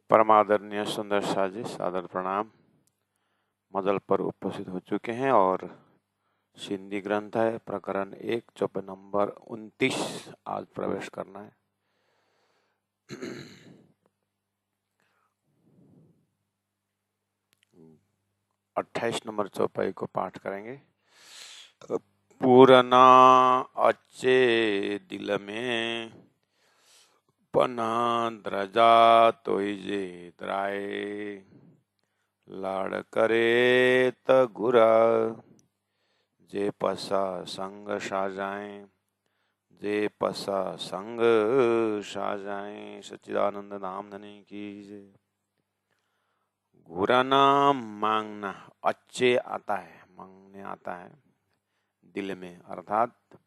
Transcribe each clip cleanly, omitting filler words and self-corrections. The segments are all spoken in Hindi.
परमादरणीय सुंदर शाह जी, सादर प्रणाम। मदल पर उपस्थित हो चुके हैं और सिंधी ग्रंथ है प्रकरण 1 चौपे नंबर 29 आज प्रवेश करना है। अट्ठाईस नंबर चौपाई को पाठ करेंगे। पूरना अच्छे दिल में पना द्रजा तोइजे द्राए लाड़ करे त गुरा जे पसा संग साजाएं जे पसा संग साजाएं। सच्चिदानंद नाम धनी की जय। घुराना मांगना अच्छे आता है, मांगने आता है दिल में, अर्थात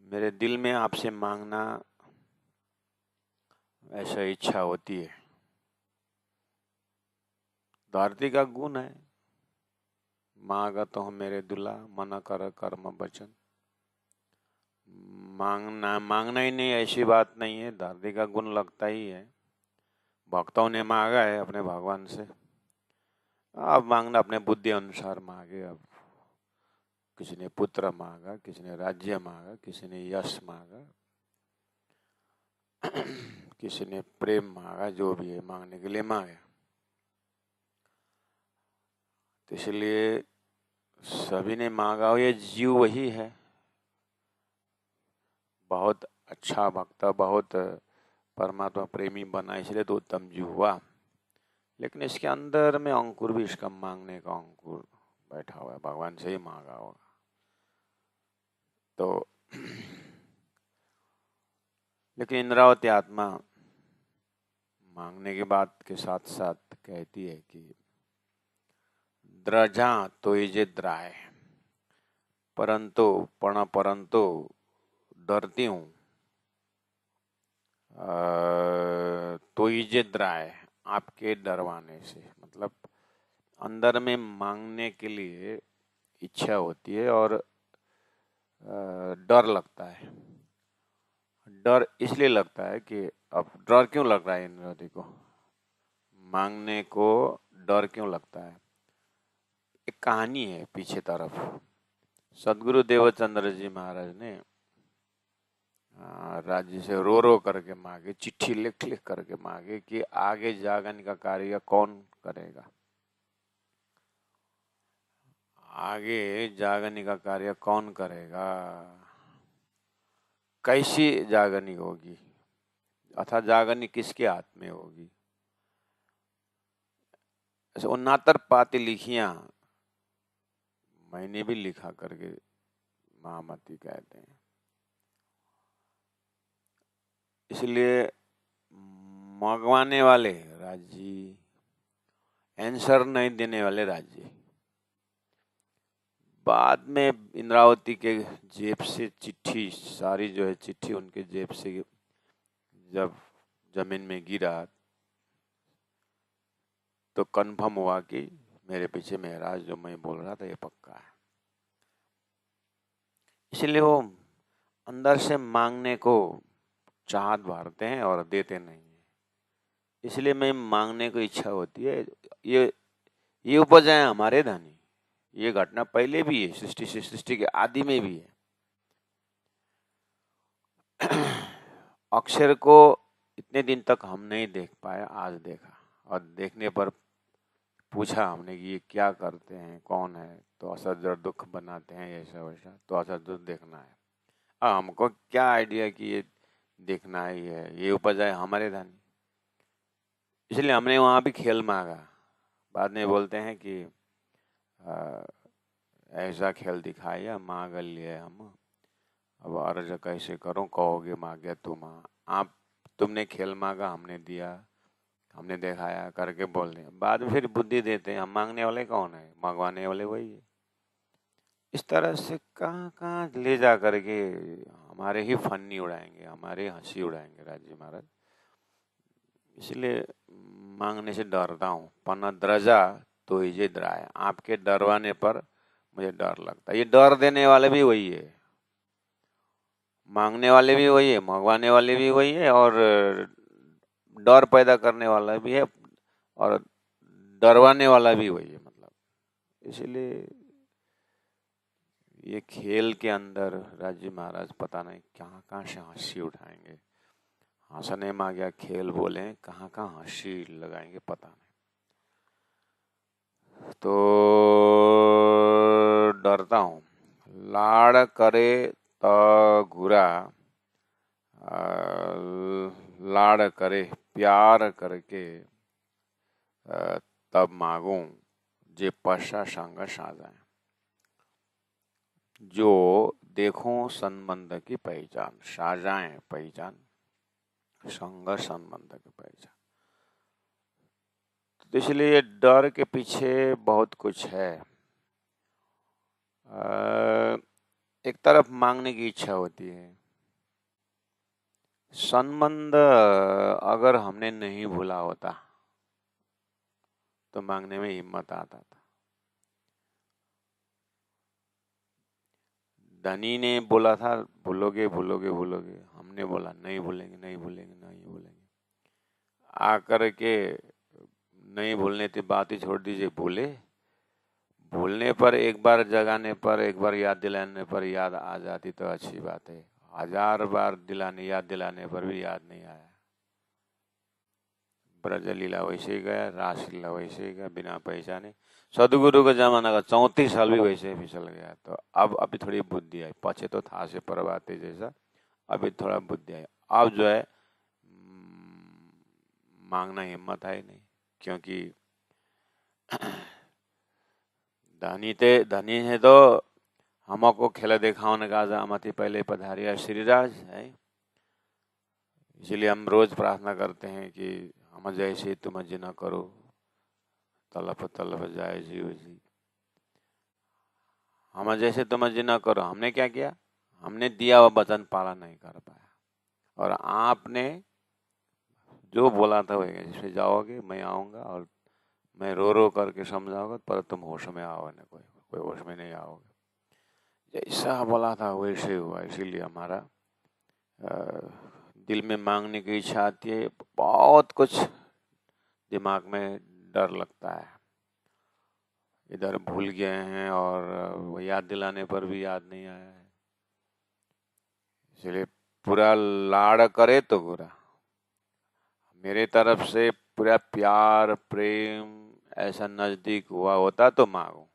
मेरे दिल में आपसे मांगना ऐसा इच्छा होती है। धरती का गुण है, मांगा तो हम मेरे दुला मन कर कर्म वचन। मांगना ही नहीं ऐसी बात नहीं है, धरती का गुण लगता ही है। भक्तों ने मांगा है अपने भगवान से, अब मांगना अपने बुद्धि अनुसार मांगे। अब किसी ने पुत्र मांगा, किसी ने राज्य मांगा, किसी ने यश मांगा, किसी ने प्रेम मांगा, जो भी है मांगने के लिए मांगे। तो इसलिए सभी ने मांगा हो, ये जीव वही है, बहुत अच्छा भक्त, बहुत परमात्मा प्रेमी बना, इसलिए तो उत्तम जीव हुआ। लेकिन इसके अंदर में अंकुर भी, इसका मांगने का अंकुर बैठा हुआ है, भगवान से ही मांगा होगा। तो लेकिन इंद्रावती आत्मा मांगने की बात के साथ साथ कहती है कि द्रजा तो ये द्राय, परंतु डरती हूँ। तो ये द्राय, आपके डरवाने से, मतलब अंदर में मांगने के लिए इच्छा होती है और डर लगता है। डर इसलिए लगता है कि अब डर क्यों लग रहा है इंद्रावती को, मांगने को डर क्यों लगता है? एक कहानी है पीछे तरफ। सदगुरु देवचंद्र जी महाराज ने राज्य से रो करके मांगे, चिट्ठी लिख करके मांगे कि आगे जागने का कार्य कौन करेगा, आगे जागने का कार्य कौन करेगा, कैसी जागनी होगी, अर्थात जागनी किसके हाथ में होगी। ऐसे 69 पाती लिखियां मैंने भी लिखा करके महामती कहते हैं। इसलिए मंगवाने वाले राजी, आंसर नहीं देने वाले राजी। बाद में इंद्रावती के जेब से चिट्ठी, सारी जो है चिट्ठी उनके जेब से जब जमीन में गिरा तो कन्फर्म हुआ कि मेरे पीछे महाराज जो मैं बोल रहा था ये पक्का है। इसलिए वो अंदर से मांगने को चाहत भरते हैं और देते नहीं है। इसलिए मैं मांगने को इच्छा होती है। ये उपज है हमारे धनी, ये घटना पहले भी है, सृष्टि के आदि में भी है। अक्षर को इतने दिन तक हम नहीं देख पाए, आज देखा, और देखने पर पूछा हमने कि ये क्या करते हैं, कौन है, तो असद और दुख बनाते हैं, ऐसा वैसा, तो असद दुख देखना है। अब हमको क्या आइडिया कि ये देखना ही है, ये उपज है हमारे धनी। इसलिए हमने वहाँ भी खेल मांगा। बाद में बोलते हैं कि ऐसा खेल दिखाया, मांग लिए हम, अब अर्ज कैसे करूं, कहोगे मांगे तुम। आप तुमने खेल मांगा, हमने दिया, हमने दिखाया करके बोल दिया। बाद में फिर बुद्धि देते हैं, हम मांगने वाले कौन है, मंगवाने वाले वही है। इस तरह से कहाँ कहाँ ले जा करके हमारे ही फन्नी उड़ाएंगे, हमारे हंसी उड़ाएंगे राज्य महाराज। इसलिए मांगने से डरता हूँ। पन्ना द्रजा तो इजे द्राय, आपके डरवाने पर मुझे डर लगता है। ये डर देने वाले भी वही है, मांगने वाले भी वही है, मंगवाने वाले भी वही है, और डर पैदा करने वाला भी है और डरवाने वाला भी वही है, मतलब इसलिए ये खेल के अंदर राजी महाराज पता नहीं कहाँ कहाँ से हंसी उठाएंगे। हंसने में आ गया खेल बोले, कहाँ कहाँ हंसी लगाएंगे पता नहीं। तो डरता हूँ। लाड़ करे तो घुरा, लाड़ करे प्यार करके तब मांगू, जे पश्चा संग साजाए। जो देखो संबंध की पहचान, साजाएं पहचान, संग संबंध की पहचान। तो इसलिए डर के पीछे बहुत कुछ है। एक तरफ मांगने की इच्छा होती है, संबंध अगर हमने नहीं भूला होता तो मांगने में हिम्मत आता था। धनी ने बोला था भूलोगे भूलोगे भूलोगे, हमने बोला नहीं भूलेंगे नहीं भूलेंगे नहीं भूलेंगे। आकर के नहीं भूलने की बात ही छोड़ दीजिए, भूलने पर एक बार जगाने पर, एक बार याद दिलाने पर याद आ जाती तो अच्छी बात है। 1000 बार याद दिलाने पर भी याद नहीं आया। ब्रज लीला वैसे ही गया, रास लीला वैसे ही गया, बिना पहचाने। सदगुरु का जमाना का 34 साल भी वैसे ही फिसल गया। तो अब अभी थोड़ी बुद्धि आई, पछे तो था से परवाते जैसा, अभी थोड़ा बुद्धि आई। अब जो है मांगना हिम्मत है नहीं, क्योंकि धनी है तो हमको खेला देखाने का आमती पहले पधारिया श्रीराज है। इसलिए हम रोज प्रार्थना करते हैं कि हम जैसे तुम जिना करो, तलप तलप जाए जीव जी। हम जैसे तुम जिना करो, हमने क्या किया? हमने दिया हुआ वचन पालन नहीं कर पाया। और आपने जो बोला था वही, जिसमें जाओगे मैं आऊँगा और मैं रो रो करके समझाऊंगा, पर तुम होश में आओ ना, कोई होश में नहीं आओगे। जैसा बोला था वैसे हुआ। इसीलिए हमारा दिल में मांगने की इच्छा आती है, बहुत कुछ दिमाग में डर लगता है, इधर भूल गए हैं और वो याद दिलाने पर भी याद नहीं आया है। इसलिए पूरा लाड़ करे तो बुरा, मेरे तरफ से पूरा प्यार प्रेम ऐसा नजदीक हुआ होता तो मांगो।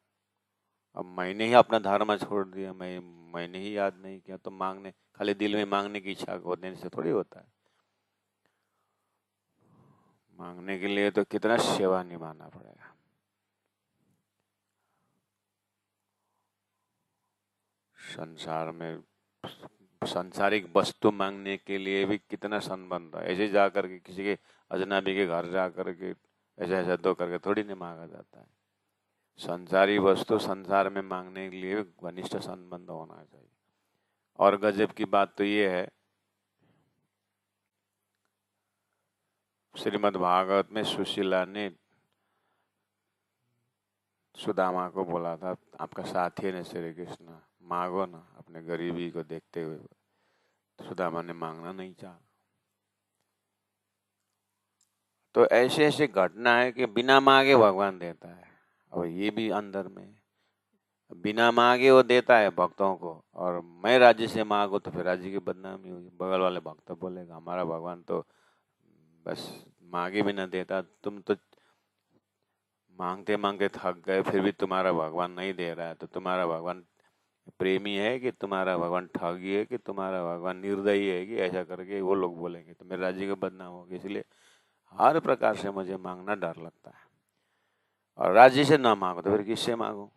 अब मैंने ही अपना धर्म छोड़ दिया, मैंने ही याद नहीं किया, तो मांगने खाली दिल में मांगने की इच्छा को देने से थोड़ी होता है। मांगने के लिए तो कितना सेवा निभाना पड़ेगा। संसार में सांसारिक वस्तु मांगने के लिए भी कितना संबंध है। ऐसे जाकर के किसी के अजनबी के घर जाकर के ऐसा ऐसा दो करके थोड़ी नहीं मांगा जाता है। संसारी वस्तु संसार में मांगने के लिए घनिष्ठ संबंध होना चाहिए। और गजब की बात तो ये है, श्रीमद् भागवत में सुशीला ने सुदामा को बोला था, आपका साथी है ना श्री कृष्ण, मांगो ना अपने गरीबी को देखते हुए। सुदामा ने मांगना नहीं चाहा। तो ऐसे ऐसे घटना है कि बिना मांगे भगवान देता है। और ये भी अंदर में बिना मांगे वो देता है भक्तों को, और मैं राज्य से मांगू तो फिर राज्य की बदनामी होगी। बगल वाले भक्त बोलेगा हमारा भगवान तो बस मांगे भी ना देता, तुम तो मांगते मांगते थक गए फिर भी तुम्हारा भगवान नहीं दे रहा है, तो तुम्हारा भगवान प्रेमी है कि तुम्हारा भगवान ठगी है कि तुम्हारा भगवान निर्दयी है कि, ऐसा करके वो लोग बोलेंगे तो मेरे राज्य का बदनाम होगी। इसलिए हर प्रकार से मुझे मांगना डर लगता है। और राज्य से ना मांगो तो फिर किससे मांगो?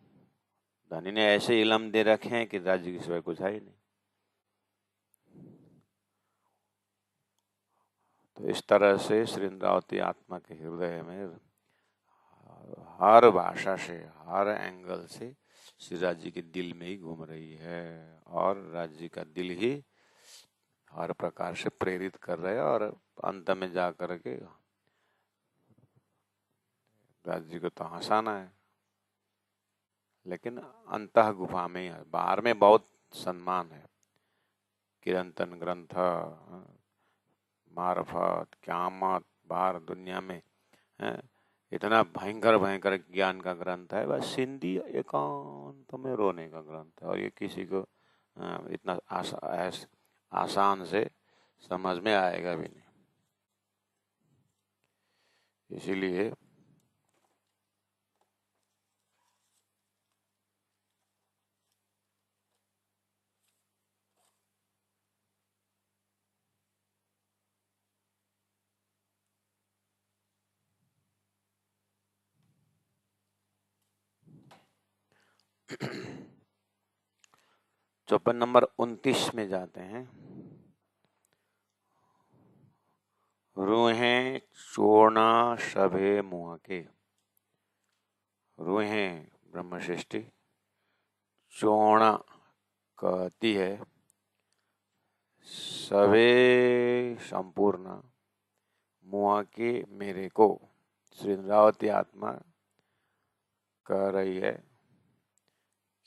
धनी ने ऐसे इलम दे रखे हैं कि राज्य की सिवाय कुछ है ही नहीं। तो इस तरह से श्री इंद्रावती आत्मा के हृदय में हर भाषा से, हर एंगल से श्री राज्य के दिल में ही घूम रही है, और राज्य का दिल ही हर प्रकार से प्रेरित कर रहे हैं। और अंत में जा करके राज्य को तो हंसाना है, लेकिन अंतः गुफा में ही है। बाहर में बहुत सम्मान है, कीर्तन ग्रंथ मार्फत क्यामत बाहर दुनिया में है, इतना भयंकर भयंकर ज्ञान का ग्रंथ है, बस सिंधी एकांत में रोने का ग्रंथ है, और ये किसी को इतना आसान से समझ में आएगा भी नहीं। इसीलिए चौपन नंबर 29 में जाते हैं। रूहें चोरना सभे मुआ के। रूहें ब्रह्म सृष्टि चोरना कहती है सवे संपूर्ण मुआ के मेरे को। श्री इंद्रावती आत्मा कह रही है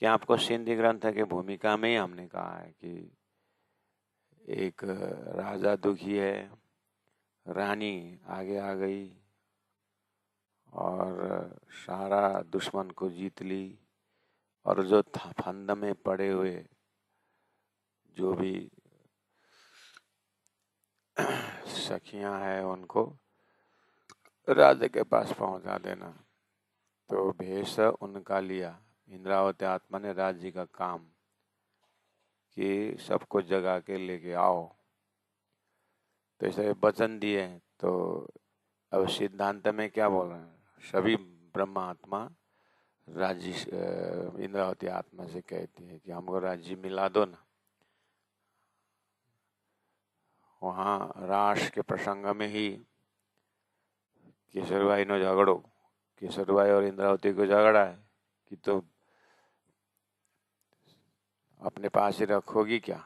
कि आपको सिंधी ग्रंथ की भूमिका में ही हमने कहा है कि एक राजा दुखी है, रानी आगे आ गई और सारा दुश्मन को जीत ली, और जो फंद में पड़े हुए जो भी सखियां हैं उनको राजा के पास पहुंचा देना। तो भेष उनका लिया इंद्रावती आत्मा ने राज्य का काम कि सबको जगा के लेके आओ। तो ऐसे वचन दिए। तो अब सिद्धांत में क्या बोल रहे हैं, सभी ब्रह्म आत्मा राज्य इंद्रावती आत्मा से कहती है कि हमको राज्य मिला दो ना। वहाँ रास के प्रसंग में ही किशोरबाई नो झगड़ो, किशोरबाई और इंद्रावती को झगड़ा है कि तो अपने पास ही रखोगी क्या,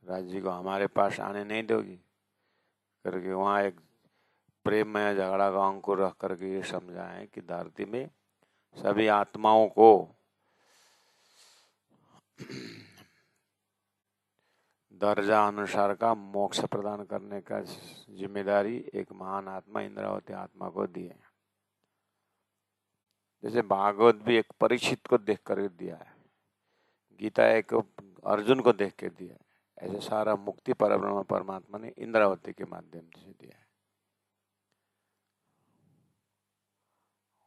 राज्य को हमारे पास आने नहीं दोगी करके वहाँ एक प्रेम में झगड़ा का अंकुर रख करके ये समझाएं कि धरती में सभी आत्माओं को दर्जा अनुसार का मोक्ष प्रदान करने का जिम्मेदारी एक महान आत्मा इंद्रावती आत्मा को दी है। जैसे भागवत भी एक परीक्षित को देख कर दिया है, गीता एक अर्जुन को देख के दिया है, ऐसे सारा मुक्ति परब्रह्म परमात्मा ने इंद्रावती के माध्यम से दिया है।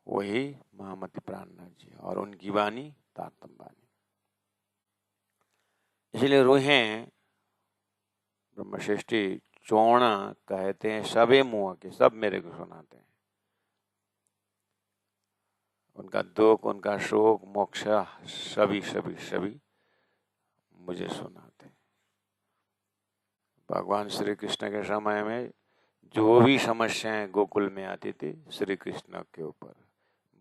वही महामती प्राणनाथ जी और उनकी वाणी तारतम वाणी। इसलिए रूहें ब्रह्म सृष्टि चौड़ा कहते हैं सबे मुआ के, सब मेरे को सुनाते हैं। उनका दुख, उनका शोक, मोक्ष सभी सभी सभी मुझे सुनाते हैं। भगवान श्री कृष्ण के समय में जो भी समस्याएं गोकुल में आती थी श्री कृष्ण के ऊपर,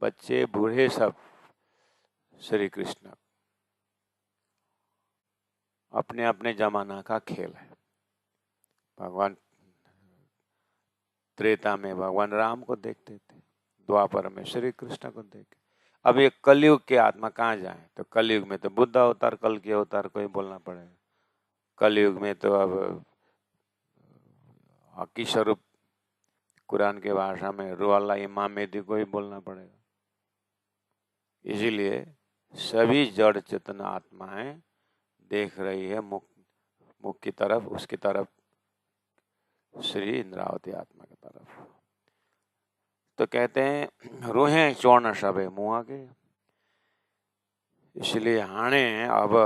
बच्चे बूढ़े सब श्री कृष्ण। अपने अपने जमाना का खेल है। भगवान त्रेता में भगवान राम को देखते थे, द्वापर में श्री कृष्ण को देखे। अब ये कलयुग के आत्मा कहाँ जाए, तो कलयुग में तो बुद्ध अवतार, कल के अवतार को ही बोलना पड़ेगा। कलयुग में तो अब हकी स्वरूप कुरान के भाषा में रुअल्ला इमाम मेहदी को ही बोलना पड़ेगा। इसीलिए सभी जड़ चेतन आत्माएं देख रही है मुख की तरफ, उसकी तरफ, श्री इंद्रावती आत्मा की तरफ। तो कहते हैं रूहें चौर्ण सबे मुआ के। इसलिए हाणे अब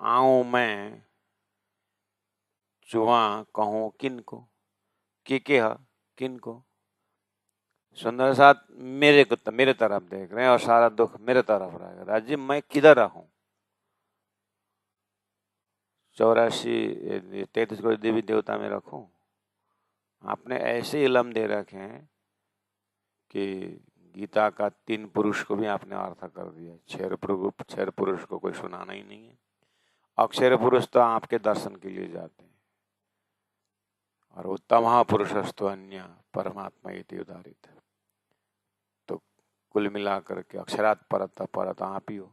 आऊं मैं चुआ कहूं किनको, के किनको। सुंदर साथ मेरे को मेरे तरफ देख रहे हैं और सारा दुख मेरे तरफ रहेगा। राज्य मैं किधर रहूं? 34-33 को देवी देवता में रखूं? आपने ऐसे इलम दे रखे हैं कि गीता का 3 पुरुष को भी आपने अर्थ कर दिया। क्षर पुरुष को कोई सुनाना ही नहीं है। अक्षर पुरुष तो आपके दर्शन के लिए जाते हैं, और उत्तम पुरुषस्तु अन्य परमात्मा इति उदारित। तो कुल मिलाकर के अक्षरात परत आप ही हो।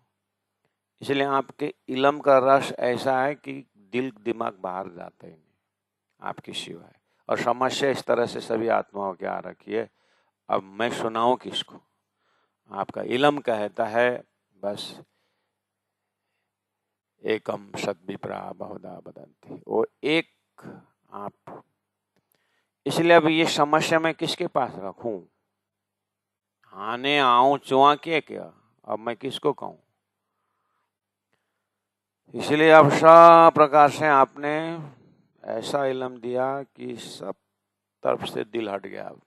इसलिए आपके इलम का रस ऐसा है कि दिल दिमाग बाहर जाता ही नहीं आपके सिवाय। और समस्या इस तरह से सभी आत्माओं के आ रखी है। अब मैं सुनाऊं किसको? आपका इलम कहता है बस एकम सद्विप्रा बहुधा वदन्ति, वो एक आप। इसलिए अब ये समस्या मैं किसके पास रखूं? आने आऊं चुआ के क्या, अब मैं किसको कहूं? इसलिए अब सब प्रकार से आपने ऐसा इल्म दिया कि सब तरफ से दिल हट गया। अब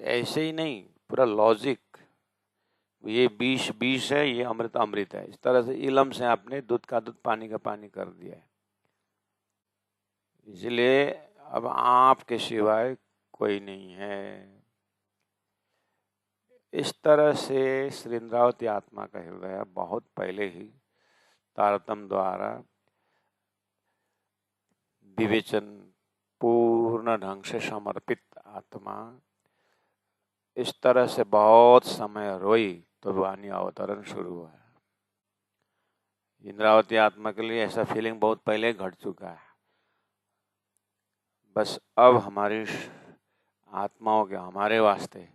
ऐसे ही नहीं, पूरा लॉजिक, ये विष विष है, ये अमृत अमृत है, इस तरह से इल्म से आपने दूध का दूध पानी का पानी कर दिया है। इसलिए अब आपके सिवाय कोई नहीं है। इस तरह से श्रीन्द्रावती आत्मा का हृदय बहुत पहले ही तारतम द्वारा विवेचन पूर्ण ढंग से समर्पित आत्मा इस तरह से बहुत समय रोई तो वाणी अवतरण शुरू हुआ। इंद्रावती आत्मा के लिए ऐसा फीलिंग बहुत पहले घट चुका है। बस अब हमारी आत्माओं के हमारे वास्ते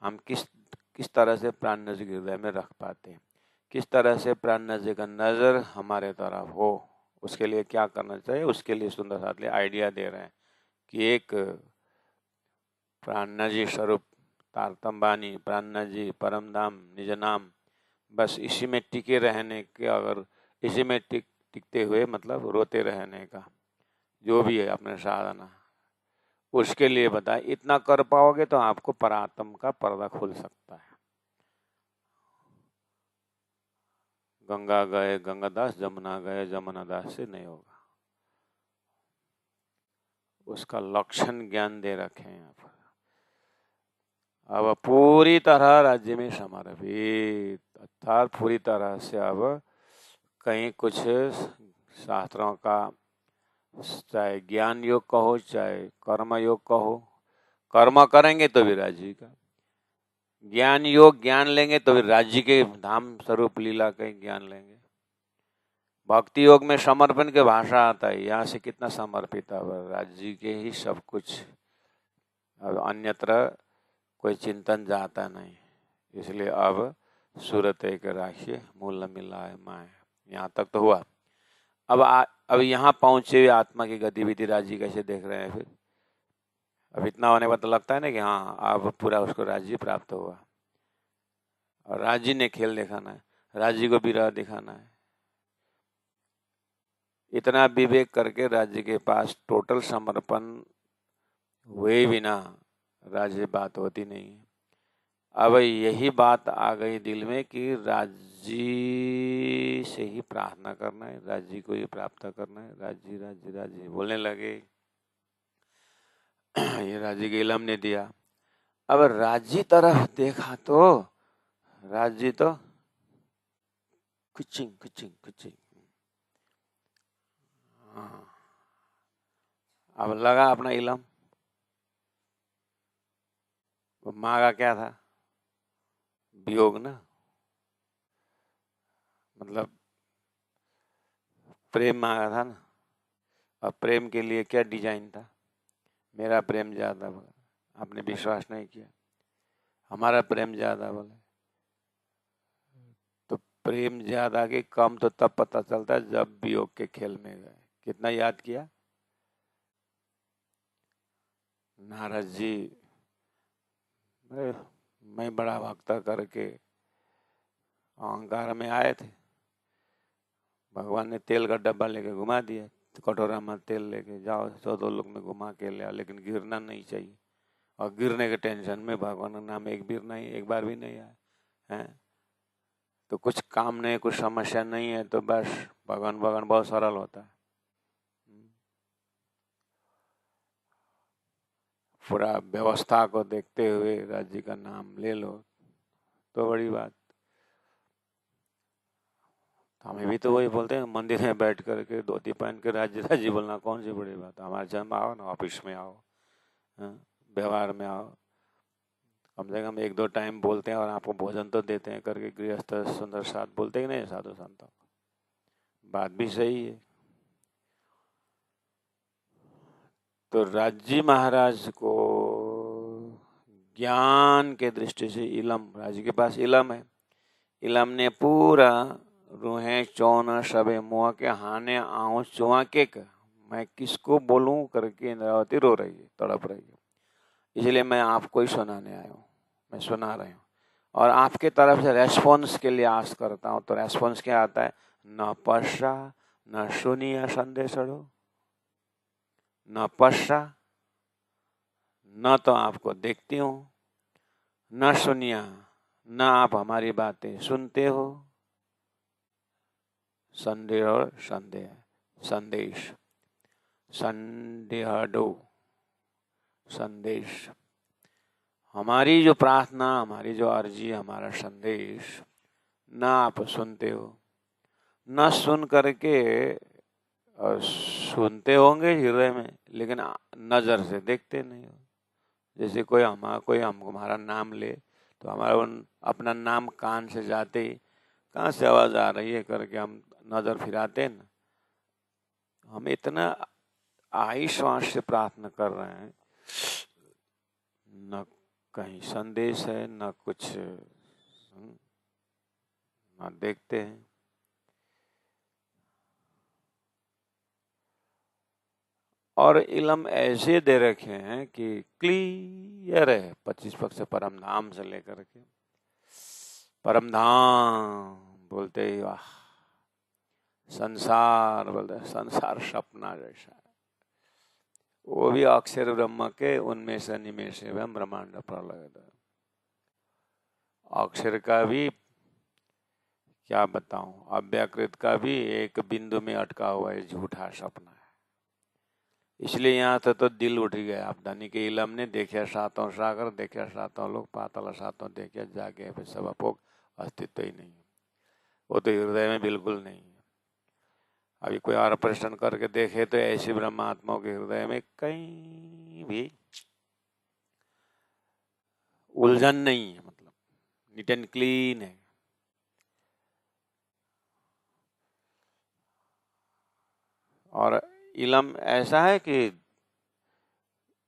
हम किस तरह से प्राण नजी हृदय में रख पाते हैं, किस तरह से प्राण नजी का नजर हमारे तरफ हो, उसके लिए क्या करना चाहिए, उसके लिए सुंदर साथ आइडिया दे रहे हैं कि एक प्राण नजी स्वरूप तारतम बानी, प्राण नजी, परम धाम, निज नाम, बस इसी में टिके रहने के, अगर इसी में टिकते हुए मतलब रोते रहने का जो भी है अपने साधना, उसके लिए बताए। इतना कर पाओगे तो आपको परात्म का पर्दा खुल सकता है। गंगा गए गंगादास, जमुना गए जमुनादास से नहीं होगा। उसका लक्षण ज्ञान दे रखे हैं यहाँ पर। अब पूरी तरह राज्य में समर्पित, अर्थात पूरी तरह से अब कहीं कुछ शास्त्रों का, चाहे ज्ञान योग कहो चाहे कर्म योग कहो, कर्म करेंगे तो भी राज्य का, ज्ञान योग ज्ञान लेंगे तो भी राज्य के धाम स्वरूप लीला का ज्ञान लेंगे। भक्ति योग में समर्पण के भाषा आता है, यहाँ से कितना समर्पित है, राज्य के ही सब कुछ, अब अन्यत्र कोई चिंतन जाता नहीं। इसलिए अब सूरत एक राखिए मूल न मिला है माए, यहाँ तक तो हुआ। अब यहाँ पहुंचे हुए आत्मा की गतिविधि राज्य कैसे देख रहे हैं फिर? अब इतना होने पर तो लगता है ना कि हाँ अब पूरा उसको राज्य प्राप्त हुआ, और राज्य ने खेल दिखाना है, राज्य को विरह दिखाना है। इतना विवेक करके राज्य के पास टोटल समर्पण हुए बिना राज्य बात होती नहीं है। अब यही बात आ गई दिल में कि राज्य से ही प्रार्थना करना है, राज्य को ही प्राप्त करना है, राज्य राज्य राज्य बोलने लगे। ये राज्य के इलम ने दिया। अब राज्य तरफ देखा तो राज्य तो कुचिंग कुचिंग कुचिंग। अब लगा अपना इलम, मांगा क्या था? वियोग ना, मतलब प्रेम मांगा था ना। अब प्रेम के लिए क्या डिजाइन था? मेरा प्रेम ज्यादा बोला, आपने विश्वास नहीं किया। हमारा प्रेम ज्यादा बोले, तो प्रेम ज्यादा के कम तो तब पता चलता है जब वियोग के खेल में गए। कितना याद किया नारद जी, मैं बड़ा भक्त करके अहंकार में आए थे, भगवान ने तेल का डब्बा लेके घुमा दिया, कटोरा में तेल लेके जाओ 14 लोग में घुमा के ले आओ, लेकिन गिरना नहीं चाहिए। और गिरने के टेंशन में भगवान का नाम एक बार भी नहीं आया है। तो कुछ काम नहीं, कुछ समस्या नहीं है तो बस भगवान भगवान बहुत सरल होता है। पूरा व्यवस्था को देखते हुए राज्य का नाम ले लो तो बड़ी बात। हमें भी तो वही बोलते हैं, मंदिर में बैठ करके धोती पहन के राज्य राज्य बोलना कौन सी बड़ी बात। हमारे जन्म आओ ना, ऑफिस में आओ, व्यवहार में आओ, कम से कम 1-2 टाइम बोलते हैं और आपको भोजन तो देते हैं करके गृहस्थ सुंदर साथ बोलते ही नहीं साधु संतों। बात भी सही है। तो राजी महाराज को ज्ञान के दृष्टि से इलम, राजी के पास इलम है, इलम ने पूरा रूहें चौन सबे मुआ के हाने आऊं चुआ के मैं किसको बोलूं करके इंद्रावती रो रही है, तड़प रही है। इसलिए मैं आपको ही सुनाने आया हूँ, मैं सुना रही हूँ और आपके तरफ से रेस्पॉन्स के लिए आस करता हूँ। तो रेस्पॉन्स क्या आता है? न पश्चा न सुनिया संदेशड़ो, न पश्चा न तो आपको देखती हूँ, न सुनिया न आप हमारी बातें सुनते हो। संदेह और संदेह, संदेश, संदेहडो, संदेश, हमारी जो प्रार्थना, हमारी जो अर्जी, हमारा संदेश न आप सुनते हो, न सुन करके सुनते होंगे हृदय में, लेकिन नजर से देखते नहीं हो। जैसे कोई हमको हमारा नाम ले तो हमारा अपना नाम कान से जाते ही कहाँ से आवाज आ रही है करके हम नजर फिराते न। हम इतना आई श्वास से प्रार्थना कर रहे हैं, न कहीं संदेश है न कुछ, न देखते हैं। और इलम ऐसे दे रखे हैं कि क्लियर है, 25 पक्ष परम धाम से लेकर के परम धाम बोलते ही वाह, संसार बोलते संसार सपना जैसा है, वो भी अक्षर ब्रह्म के उनमें से निमेष एवं ब्रह्मांड प्रलय। अक्षर का भी क्या बताऊं, अव्याकृत का भी एक बिंदु में अटका हुआ है, झूठा सपना है। इसलिए यहाँ तो दिल उठ गया। आप धनी के इलम ने देखा सातों सागर, देखा सातों लोग, पाताल सातों देखा, जाके फिर सब अपोग, अस्तित्व ही नहीं, वो तो हृदय में बिल्कुल नहीं है। अभी कोई और प्रश्न करके देखे तो ऐसी ब्रह्मात्माओं के हृदय में कहीं भी उलझन नहीं है, मतलब नीट एंड क्लीन है। और इलम ऐसा है कि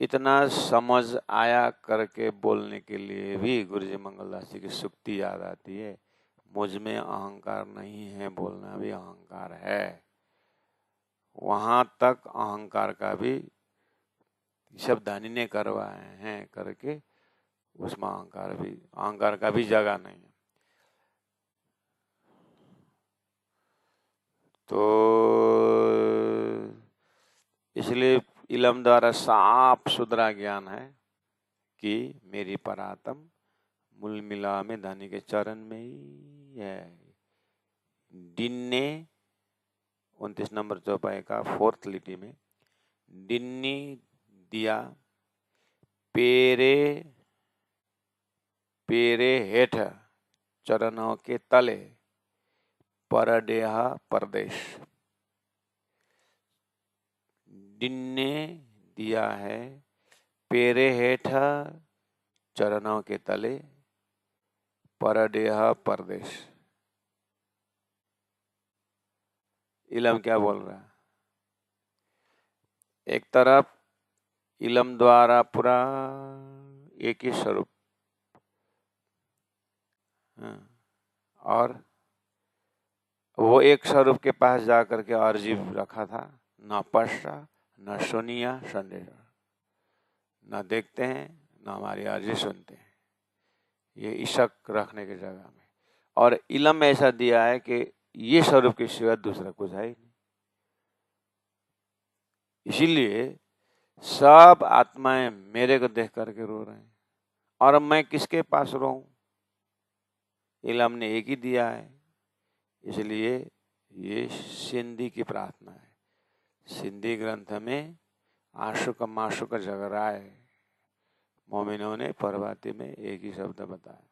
इतना समझ आया करके बोलने के लिए भी गुरु जी मंगलदास जी की सुक्ति याद आती है, मुझ में अहंकार नहीं है, बोलना भी अहंकार है। वहां तक अहंकार का भी शब्दानी ने करवाए हैं करके, उसमें अहंकार का भी जगह नहीं है। तो इसलिए इलम द्वारा साफ सुथरा ज्ञान है कि मेरी परात्म मूल मिला में धनी के चरण में ही है। डिन्ने 29 नंबर चौपाई का 4th लिपि में, डिन्नी दिया पेरे पेरे हेठ चरणों के तले परडेहा परदेश। डिन्ने दिया है पेरे हेठ चरणों के तले परडेहा परदेश। इलम क्या बोल रहा है? एक तरफ इलम द्वारा पूरा एक ही स्वरूप, और वो एक स्वरूप के पास जाकर के अर्जी रखा था, न पश्चा न सुनिया संदेश, न देखते हैं न हमारी अर्जी सुनते हैं, ये इशक रखने की जगह में। और इलम ऐसा दिया है कि ये स्वरूप के सिवा दूसरा कुछ है ही नहीं। इसीलिए सब आत्माएं मेरे को देख करके रो रहे हैं, और मैं किसके पास रोऊं? इलम ने एक ही दिया है। इसलिए ये सिंधी की प्रार्थना है। सिंधी ग्रंथ में आशुक माशुक जगराय मोमिनों ने परवाती में एक ही शब्द बताया,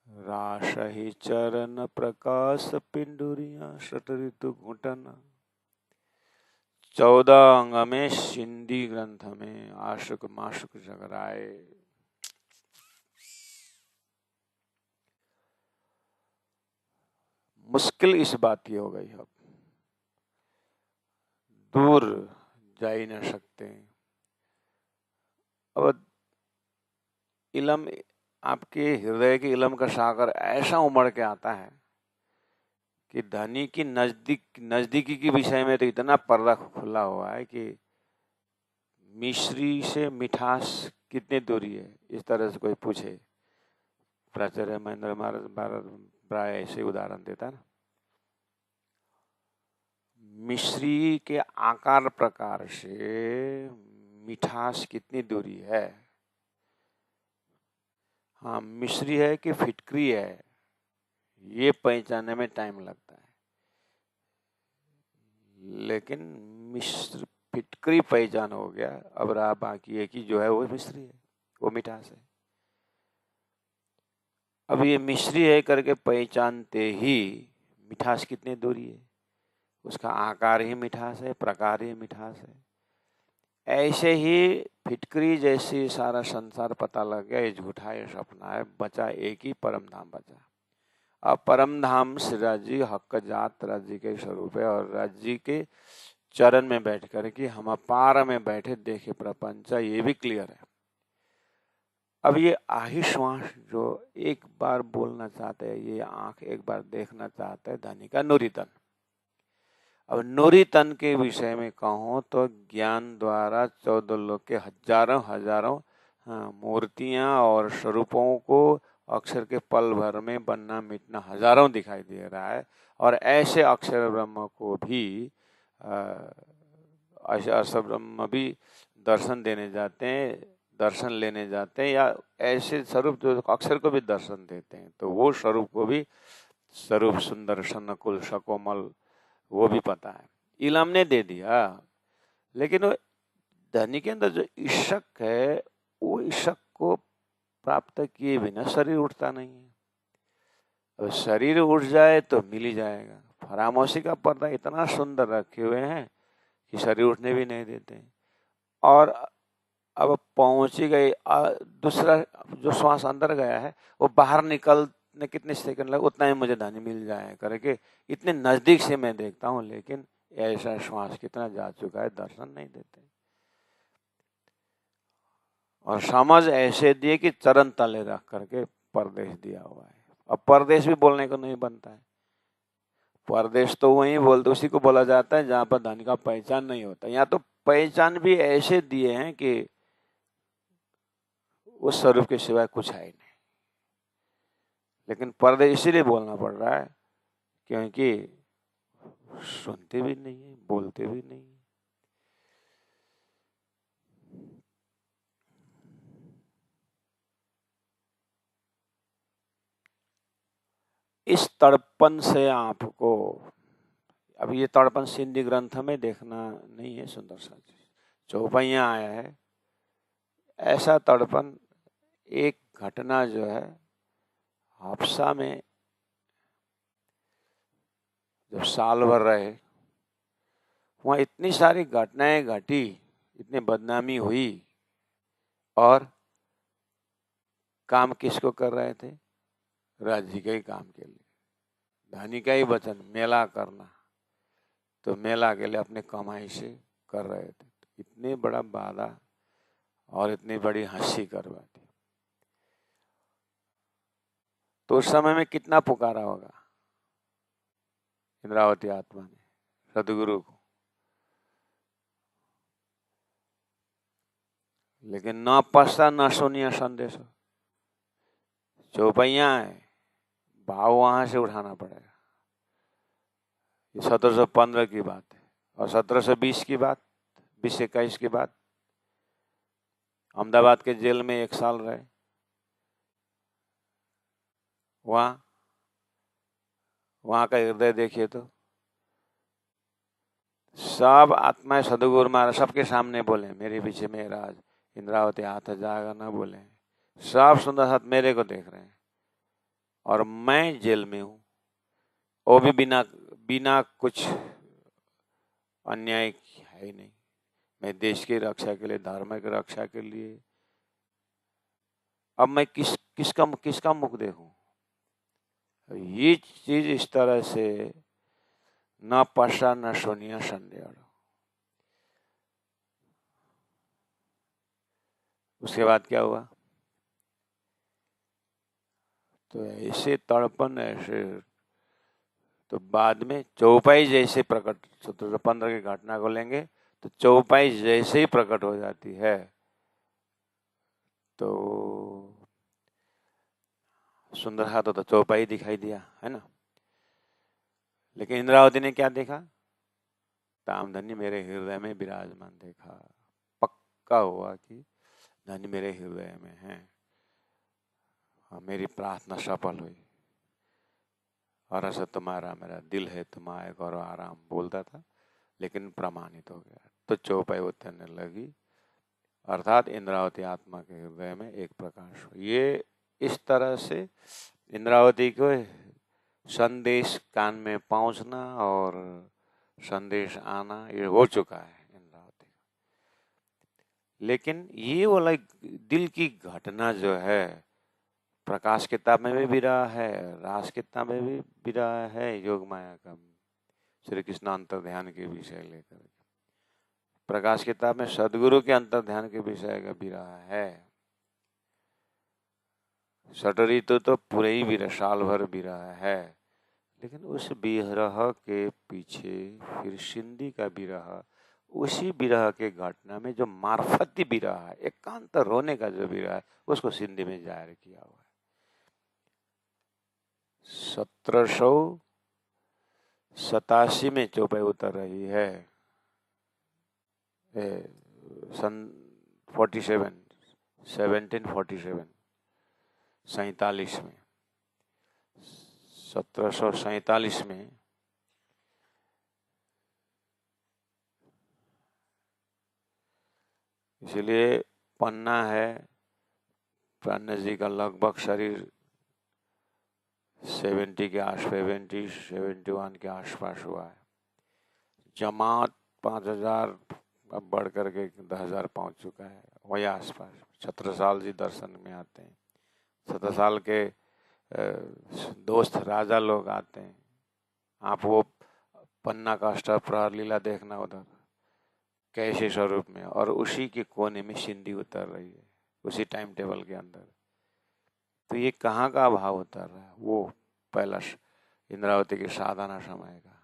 राश ही चरण प्रकाश पिंडुरिया शट ऋतु घुटन। 14 अंग में सिंधी ग्रंथ में आशुक माशुक जगराय। मुश्किल इस बात की हो गई अब, दूर जा ही न सकते। अब इलम, आपके हृदय के इलम का सागर ऐसा उमड़ के आता है कि धनी की नजदीकी के विषय में तो इतना पर्दा खुला हुआ है कि मिश्री से मिठास कितनी दूरी है, इस तरह से कोई पूछे, प्राचार्य महेंद्र महाराज प्राय ऐसे उदाहरण देता है ना। मिश्री के आकार प्रकार से मिठास कितनी दूरी है। हाँ, मिश्री है कि फिटकरी है, ये पहचानने में टाइम लगता है, लेकिन मिश्र फिटकरी पहचान हो गया। अब रहा बाकी है कि जो है वो मिश्री है, वो मिठास है। अब ये मिश्री है करके पहचानते ही मिठास कितनी दूरी है, उसका आकार ही मिठास है, प्रकार ही मिठास है। ऐसे ही फिटकरी जैसी सारा संसार पता लग गया, ये झूठा, ये सपना है, बचा एक ही परम धाम बचा। अब परम धाम श्री राज जी हक जात राज जी के स्वरूप है, और राज जी के चरण में बैठ कर के हम अपार में बैठे देखे प्रपंच, ये भी क्लियर है। अब ये आही श्वास जो एक बार बोलना चाहते हैं, ये आंख एक बार देखना चाहते हैं, धनी का नूरीतन। अब नूरीतन के विषय में कहूँ तो ज्ञान द्वारा 14 लोक के हजारों हजारों मूर्तियां और स्वरूपों को अक्षर के पल भर में बनना मिटना हजारों दिखाई दे रहा है। और ऐसे अक्षर ब्रह्म को भी अक्षर ब्रह्म भी दर्शन देने जाते हैं, दर्शन लेने जाते हैं, या ऐसे स्वरूप जो अक्षर को भी दर्शन देते हैं, तो वो स्वरूप को भी, स्वरूप सुंदर सन्नकुल सकोमल, वो भी पता है। इलम ने दे दिया, लेकिन वो धनी के अंदर जो इशक है, वो इशक को प्राप्त किए बिना शरीर उठता नहीं है। अब शरीर उठ जाए तो मिल ही जाएगा। फरामोशी का पर्दा इतना सुंदर रखे हुए हैं कि शरीर उठने भी नहीं देते। और अब पहुंची गई, दूसरा जो श्वास अंदर गया है वो बाहर निकलने कितने सेकंड लगे, उतना ही मुझे धनी मिल जाए करके इतने नजदीक से मैं देखता हूँ, लेकिन ऐसा श्वास कितना जा चुका है, दर्शन नहीं देते। और समझ ऐसे दिए कि चरण तले रख करके परदेश दिया हुआ है। अब परदेश भी बोलने को नहीं बनता है। परदेश तो वही बोलते, उसी को बोला जाता है जहां पर धन का पहचान नहीं होता। यहाँ तो पहचान भी ऐसे दिए हैं कि उस स्वरूप के सिवाय कुछ है ही नहीं, लेकिन परदेश इसीलिए बोलना पड़ रहा है क्योंकि सुनते भी नहीं है, बोलते भी नहीं है। इस तड़पन से आपको, अब ये तड़पन सिंधी ग्रंथ में देखना नहीं है, सुंदर सा चौपाइयां आया है। ऐसा तड़पन, एक घटना जो है हादसा में जब साल भर रहे, वहाँ इतनी सारी घटनाएं घटी, इतनी बदनामी हुई, और काम किसको कर रहे थे? राज्य के ही काम के लिए, धनी का ही वचन, मेला करना, तो मेला के लिए अपने कमाई से कर रहे थे। इतनी बड़ा बाधा और इतनी बड़ी हंसी करवा दी, तो उस समय में कितना पुकारा होगा इंद्रावती आत्मा ने सदगुरु को, लेकिन न पछता न सुनिया संदेश। चौपाइयां है, भाव वहां से उठाना पड़ेगा। ये 1715 की बात है, और 1720 की बात, 20-21 की बात। अहमदाबाद के जेल में 1 साल रहे, वहां का हृदय देखिए तो सब आत्माएं सदगुरु महाराज सबके सामने बोले, मेरे पीछे मेरा राज, इंद्रावती हाथ जाएगा ना बोले, सब सुंदर साथ मेरे को देख रहे हैं, और मैं जेल में हूं, वो भी बिना कुछ अन्याय है ही नहीं। मैं देश की रक्षा के लिए, धर्म की रक्षा के लिए, अब मैं किसका मुख देखूं? ये चीज इस तरह से न पशा न सुनिया संदेह, उसके बाद क्या हुआ? तो ऐसे तड़पन, ऐसे, तो बाद में चौपाई जैसे प्रकट, 1715 की घटना को लेंगे तो चौपाई जैसे ही प्रकट हो जाती है, तो सुंदर हाथ तो चौपाई दिखाई दिया, है ना। लेकिन इंद्रावती ने क्या देखा? तामधन्य मेरे हृदय में विराजमान देखा। पक्का हुआ कि धन्य मेरे हृदय में है। मेरी प्रार्थना सफल हुई। और ऐसा तुम्हारा मेरा दिल है, तुम आए करो आराम, बोलता था, लेकिन प्रमाणित हो गया। तो चौपाई उतरने लगी, अर्थात इंद्रावती आत्मा के हृदय में एक प्रकाश हो। ये इस तरह से इंद्रावती को संदेश कान में पहुंचना और संदेश आना ये हो चुका है इंद्रावती। लेकिन ये वाला दिल की घटना जो है, प्रकाश किताब में भी रहा है, रास किताब में भी रहा है, योग माया का श्री कृष्ण अंतर ध्यान के विषय लेकर, प्रकाश किताब में सदगुरु के अंतर ध्यान के विषय का भी रहा है। सटरी तो पूरे ही विरह, साल भर भी रहा है। लेकिन उस विरह के पीछे फिर सिंधी का विरह, उसी विरह के घटना में जो मार्फती विरह है, एकांत रोने का जो विरह है, उसको सिंधी में जाहिर किया हुआ है। 1787 में चौपाई उतर रही है, सन 47, 1747, 47 में, 1747 में इसलिए पन्ना है, प्राण जी का लगभग शरीर 70 के आस 71 के आसपास हुआ है। जमात 5000 अब बढ़ करके 10,000 पहुंच चुका है, वही आसपास। छत्रसाल जी दर्शन में आते हैं, छत्रसाल के दोस्त राजा लोग आते हैं। आप वो पन्ना का अष्टप्रहर लीला देखना उधर कैसे स्वरूप में, और उसी के कोने में सिंधी उतर रही है, उसी टाइम टेबल के अंदर। तो ये कहाँ का भाव उतर रहा है? वो पहला इंद्रावती की साधना समय का।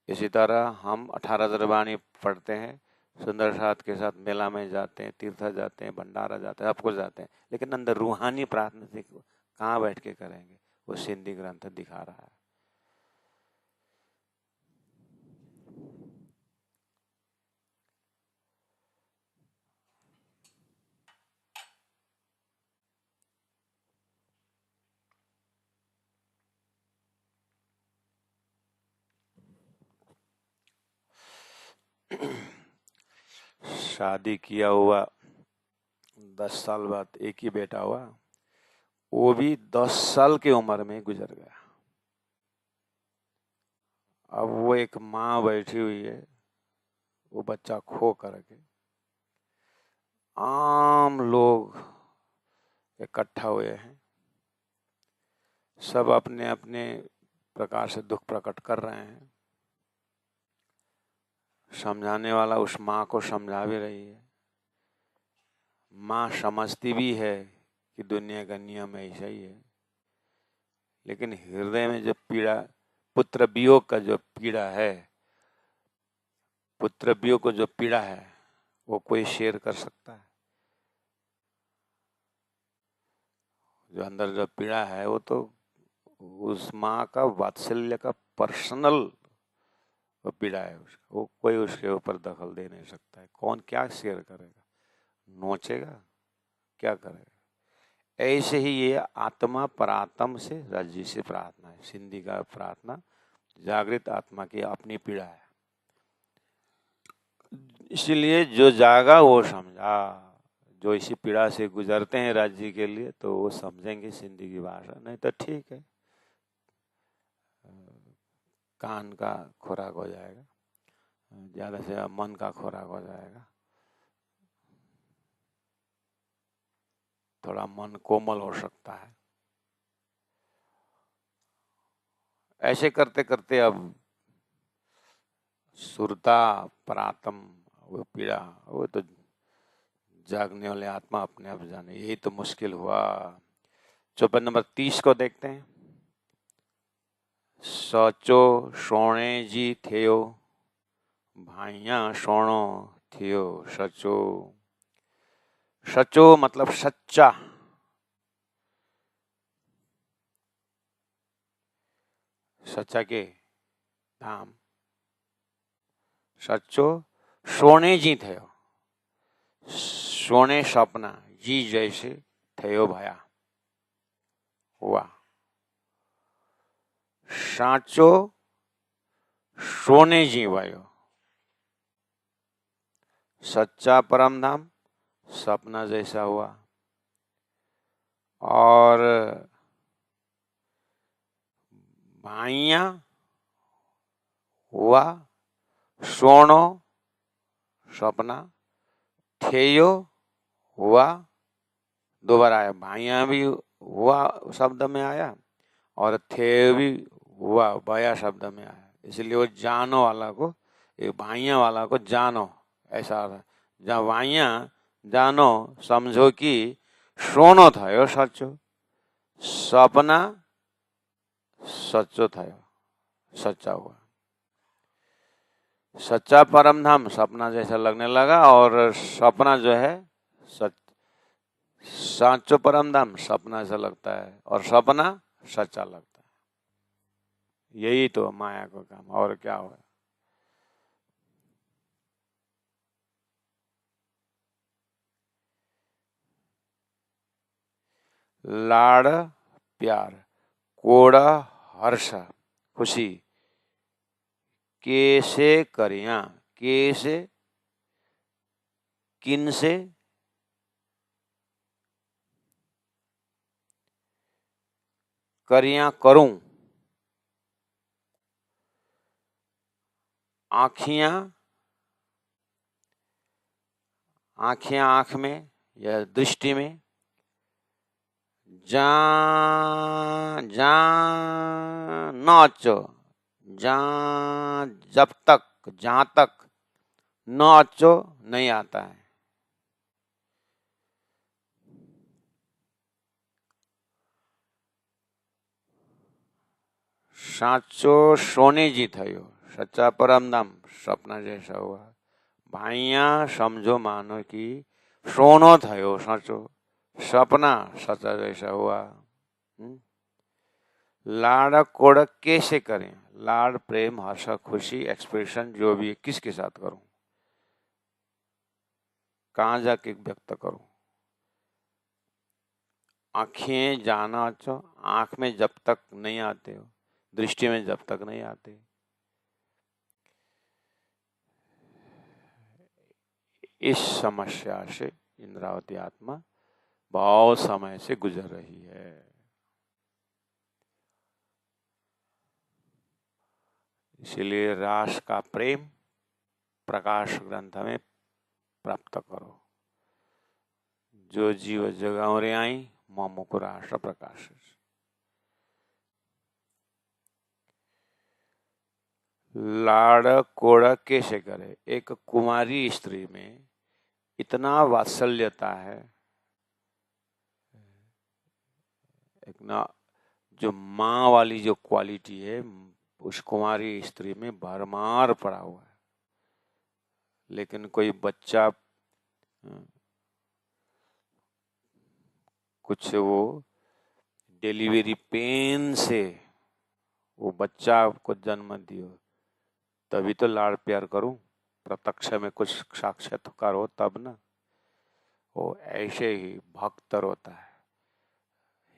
इसी तरह हम 18 दरबानी पढ़ते हैं, सुंदर साथ के साथ मेला में जाते हैं, तीर्थ जाते हैं, भंडारा जाते हैं, सबको जाते हैं, लेकिन अंदर रूहानी प्रार्थना से कहाँ बैठ के करेंगे? वो सिंधी ग्रंथ दिखा रहा है। शादी किया हुआ 10 साल बाद एक ही बेटा हुआ, वो भी 10 साल की उम्र में गुजर गया। अब वो एक माँ बैठी हुई है, वो बच्चा खो करके, आम लोग इकट्ठा हुए हैं, सब अपने अपने प्रकार से दुख प्रकट कर रहे हैं। समझाने वाला उस माँ को समझा भी रही है। माँ समझती भी है कि दुनिया का नियम ऐसा ही है, लेकिन हृदय में जो पीड़ा, पुत्र वियोग का जो पीड़ा है, पुत्र वियोग को जो पीड़ा है, वो कोई शेयर कर सकता है? जो अंदर जो पीड़ा है, वो तो उस माँ का वात्सल्य का पर्सनल वो पीड़ा है उसका, वो कोई उसके ऊपर दखल दे नहीं सकता है। कौन क्या शेयर करेगा? नोचेगा? क्या करेगा? ऐसे ही ये आत्मा परात्म से, राज्य से प्रार्थना है, सिंधी का प्रार्थना, जागृत आत्मा की अपनी पीड़ा है। इसलिए जो जागा वो समझा। जो इसी पीड़ा से गुजरते हैं राज्य के लिए, तो वो समझेंगे सिंधी की भाषा, नहीं तो ठीक है, कान का खुराक हो जाएगा, ज्यादा से ज्यादा मन का खुराक हो जाएगा, थोड़ा मन कोमल हो सकता है। ऐसे करते करते अब सुरता परातम, वो पीड़ा, वो तो जागने वाले आत्मा अपने आप जाने, यही तो मुश्किल हुआ। चौपाई नंबर 30 को देखते हैं। सचो सोने जी थियो, भाइया सोनो थियो सचो। सचो मतलब सच्चा, सच्चा के धाम। सचो सोने जी थियो, सोने सपना जी जैसे थियो भया हुआ। साचो सोने जी भयो, सच्चा परम धाम सपना जैसा हुआ। और भाइया हुआ सोनो सपना, थेयो हुआ, दोबारा आया, भाइया भी हुआ शब्द में आया और थे भी हुआ बया शब्द में आया, इसलिए वो जानो वाला को, ये भाइया वाला को जानो ऐसा अर्थ। जहाँ भाइया जानो समझो कि सोनो थयो सच्चो, सपना सच्चो थयो, सच्चा हुआ। सच्चा परम धाम सपना जैसा लगने लगा और सपना जो है सच, साचो परम धाम सपना ऐसा लगता है और सपना सच्चा लगता है। यही तो माया का काम, और क्या हो। लाड़ प्यार, कोड़ा हर्ष खुशी, कैसे करिया, कैसे किन से, करिया करूं, आखियां, आखियां आंख में या दृष्टि में, जा जा नाचो, जा जब तक जहां तक नाचो नहीं आता है। साचो सोने जी थयो, सच्चा परम धाम सपना जैसा हुआ। भाइया समझो मानो कि सोनो थयो साचो, सपना सच्चा जैसा हुआ। लाड़ कोड़ कैसे करें, लाड़ प्रेम हर्ष खुशी एक्सप्रेशन जो भी है किसके साथ करूं, कहाँ जाके व्यक्त करूं। आंखें जाना अच्छा, आंख में जब तक नहीं आते हो, दृष्टि में जब तक नहीं आते, इस समस्या से इंद्रावती आत्मा बहुत समय से गुजर रही है। इसलिए रास का प्रेम प्रकाश ग्रंथ में प्राप्त करो। जो जीव जगावरे आई मुकुर राष्ट्र प्रकाश। लाड़ कोड़ कैसे करे, एक कुमारी स्त्री में इतना वात्सल्यता है, एक ना जो माँ वाली जो क्वालिटी है उस कुमारी स्त्री में भरमार पड़ा हुआ है। लेकिन कोई बच्चा कुछ वो डिलीवरी पेन से वो बच्चा को जन्म दियो तभी तो लाड़ प्यार करूं, प्रत्यक्ष में कुछ साक्षात्कार हो तब ना। वो ऐसे ही भक्त रोता है,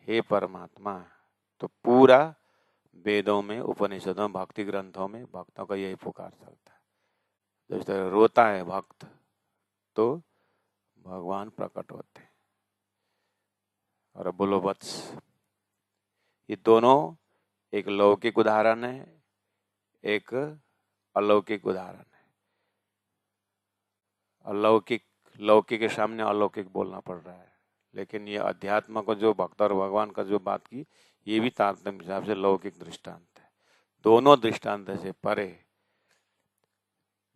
हे परमात्मा। तो पूरा वेदों में उपनिषदों में भक्ति ग्रंथों में भक्तों का यही पुकार चलता है। जिस तरह रोता है भक्त तो भगवान प्रकट होते हैं। और बोलो वत्स, ये दोनों एक लौकिक उदाहरण है, एक अलौकिक उदाहरण है। अलौकिक लौकिक के सामने अलौकिक बोलना पड़ रहा है, लेकिन ये अध्यात्म को जो भक्त और भगवान का जो बात की, ये भी तारतम्य हिसाब से लौकिक दृष्टांत है। दोनों दृष्टांत से परे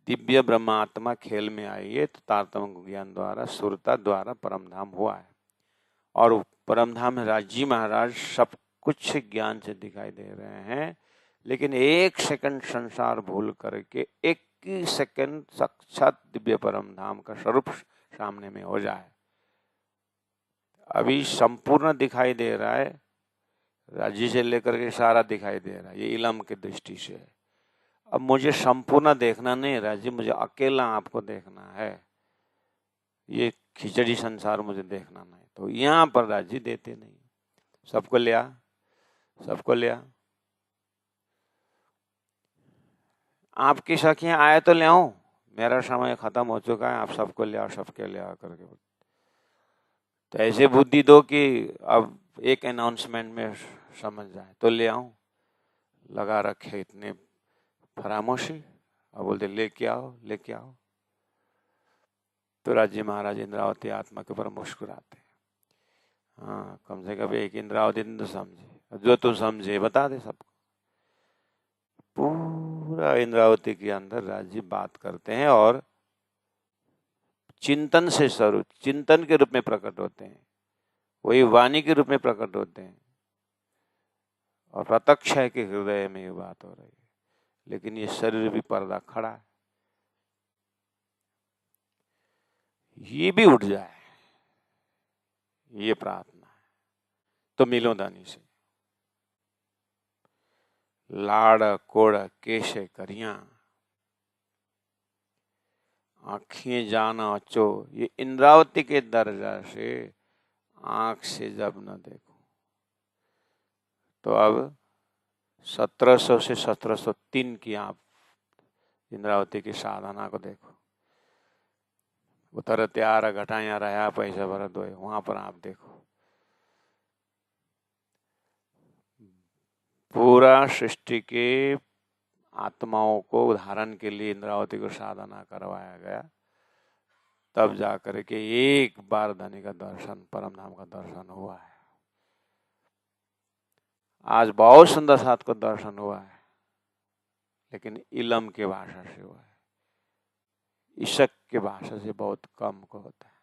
दिव्य ब्रह्मात्मा खेल में आई है, तो तारतम्य ज्ञान द्वारा सुरता द्वारा परमधाम हुआ है। और परमधाम में राजी महाराज सब कुछ ज्ञान से दिखाई दे रहे हैं, लेकिन एक सेकंड संसार भूल करके एक ही सेकंड साक्षात दिव्य परमधाम का स्वरूप सामने में हो जाए। अभी संपूर्ण दिखाई दे रहा है, राज्य से लेकर के सारा दिखाई दे रहा है, ये इलम की दृष्टि से है। अब मुझे संपूर्ण देखना नहीं राज्य, मुझे अकेला आपको देखना है, ये खिचड़ी संसार मुझे देखना नहीं। तो यहाँ पर राज्य देते नहीं, सबको लिया, सबको लिया। आपकी सखियां आए तो ले आऊं, मेरा समय खत्म हो चुका है, आप सबको ले आओ, सबके ले आओ करके। तो ऐसे बुद्धि दो कि अब एक अनाउंसमेंट में समझ जाए, तो ले आऊं। लगा रखे इतने फरामोशी, अब बोलते लेके आओ, लेके आओ। तो राज्य महाराज इंद्रावती आत्मा के ऊपर मुस्कुराते। हाँ, कम से कम एक इंद्रावती तो समझे, जो तू समझे बता दे सबको। पूरा इंद्रावती के अंदर राज्य बात करते हैं और चिंतन से स्वरूप, चिंतन के रूप में प्रकट होते हैं, वही वाणी के रूप में प्रकट होते हैं, और प्रत्यक्ष है कि हृदय में ये बात हो रही है, लेकिन ये शरीर भी पर्दा खड़ा है। ये भी उठ जाए, ये प्रार्थना है। तो मिलो दानी से, लाड़ कोड़ केशे करियां, आँखें जाना अचो, ये इंद्रावती के दर्जा से आंख से जब न देखो, तो अब 1700 से 1703 की आप इंद्रावती की साधना को देखो। उतर त्यार घटाया रहा पैसा भर दो, वहां पर आप देखो पूरा सृष्टि के आत्माओं को उदाहरण के लिए इंद्रावती को साधना करवाया गया, तब जाकर के एक बार धनी का दर्शन, परमधाम का दर्शन हुआ है। आज बहुत सुंदर साथ को दर्शन हुआ है, लेकिन इलम के भाषा से हुआ है, ईशक के भाषा से बहुत कम को होता है।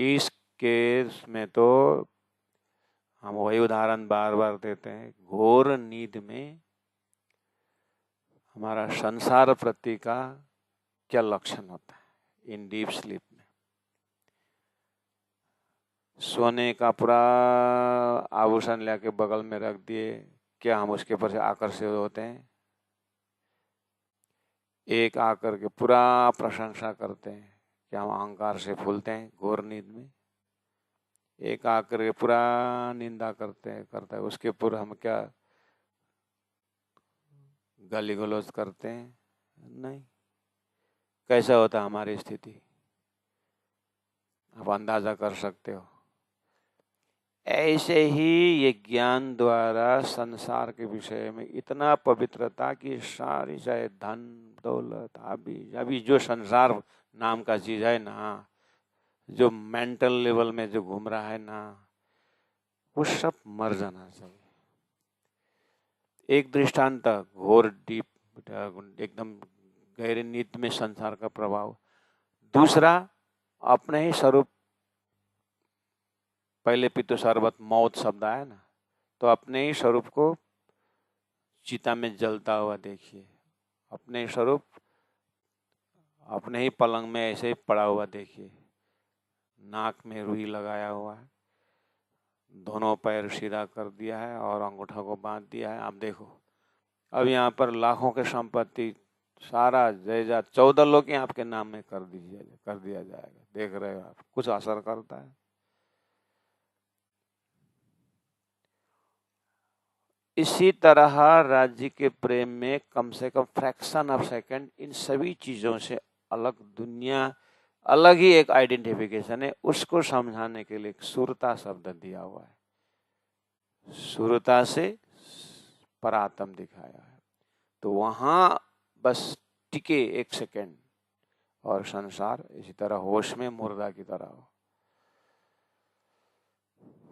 इस केस में तो हम वही उदाहरण बार बार देते हैं, घोर नींद में हमारा संसार प्रति का क्या लक्षण होता है। इन डीप स्लीप में सोने का पूरा आभूषण लेके बगल में रख दिए, क्या हम उसके ऊपर से आकर्षित होते हैं? एक आकर के पूरा प्रशंसा करते हैं, क्या हम अहंकार से फूलते हैं घोर नींद में? एक आकर के पूरा निंदा करता है, उसके ऊपर हम क्या गाली गलौज करते हैं? नहीं। कैसा होता हमारी स्थिति, आप अंदाजा कर सकते हो। ऐसे ही ये ज्ञान द्वारा संसार के विषय में इतना पवित्रता की सारी, चाहे धन दौलत, अभी जो संसार नाम का चीज है ना, जो मेंटल लेवल में जो घूम रहा है ना, वो सब मर जाना चाहिए। एक दृष्टांत, घोर डीप एकदम गहरे नींद में संसार का प्रभाव। दूसरा, अपने ही स्वरूप, पहले पितु सर्वत मौत शब्द आया ना, तो अपने ही स्वरूप को चिता में जलता हुआ देखिए, अपने स्वरूप अपने ही पलंग में ऐसे ही पड़ा हुआ देखिए, नाक में रुई लगाया हुआ है, दोनों पैर सीधा कर दिया है और अंगूठा को बांध दिया है। आप देखो, अब यहाँ पर लाखों की संपत्ति, सारा जायदाद 14 लोग आपके नाम में कर दिया जाएगा। देख रहे हो आप, कुछ असर करता है? इसी तरह राज्य के प्रेम में कम से कम फ्रैक्शन ऑफ सेकंड इन सभी चीजों से अलग दुनिया, अलग ही एक आइडेंटिफिकेशन है। उसको समझाने के लिए सुरता शब्द दिया हुआ है, सुरता से परात्म दिखाया है। तो वहां बस टिके एक सेकंड, और संसार इसी तरह होश में मुर्दा की तरह हो।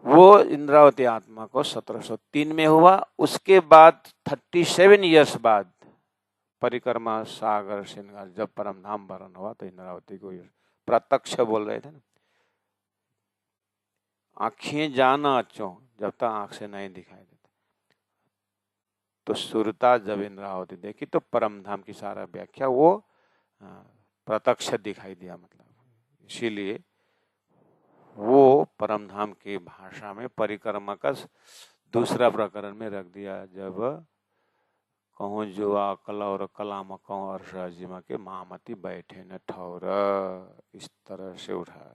वो इंद्रावती आत्मा को 1703 में हुआ। उसके बाद 37 इयर्स बाद परिक्रमा सागर श्रृंगार, जब परम धाम वरण हुआ तो इंद्रावती को प्रत्यक्ष बोल रहे थे ना, आंखें जाना अच्छो, जब तक आंख से नहीं दिखाई देता। तो सुरता जब इंद्रावती देखी तो परम धाम की सारा व्याख्या वो प्रत्यक्ष दिखाई दिया, मतलब इसीलिए वो परम धाम की भाषा में परिक्रमा का दूसरा प्रकरण में रख दिया। जब कहूँ जो कला और कलाम कहूँ अर्षाजिमा के महामती बैठे न ठौर, इस तरह से उठा।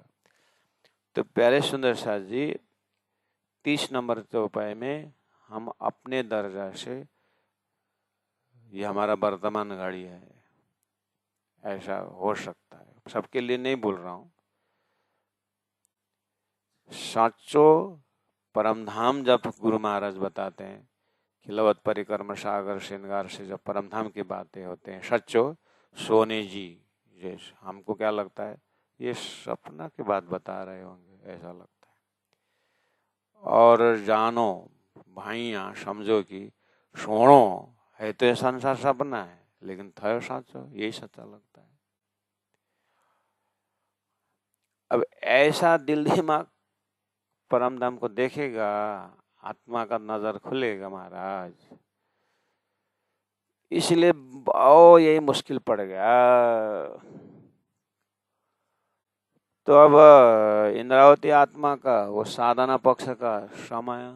तो प्यारे सुंदर साथ जी 30 नंबर चौपाई में हम अपने दर्जा से, ये हमारा वर्तमान घड़ी है, ऐसा हो सकता है, सबके लिए नहीं बोल रहा हूँ। साचो परमधाम जब गुरु महाराज बताते हैं कि लवत परिक्रम सागर श्रृंगार से जब परमधाम की बातें होते हैं, सच्चो सोने जी, ये हमको क्या लगता है ये सपना की बात बता रहे होंगे, ऐसा लगता है। और जानो भाइया समझो कि सोनो है तो ये संसार सपना है, लेकिन थयो साचो, यही सच्चा लगता है। अब ऐसा दिल दिमाग परमधाम को देखेगा, आत्मा का नजर खुलेगा महाराज, इसलिए यही मुश्किल पड़ गया। तो अब इंद्रावती आत्मा का वो साधना पक्ष का समय,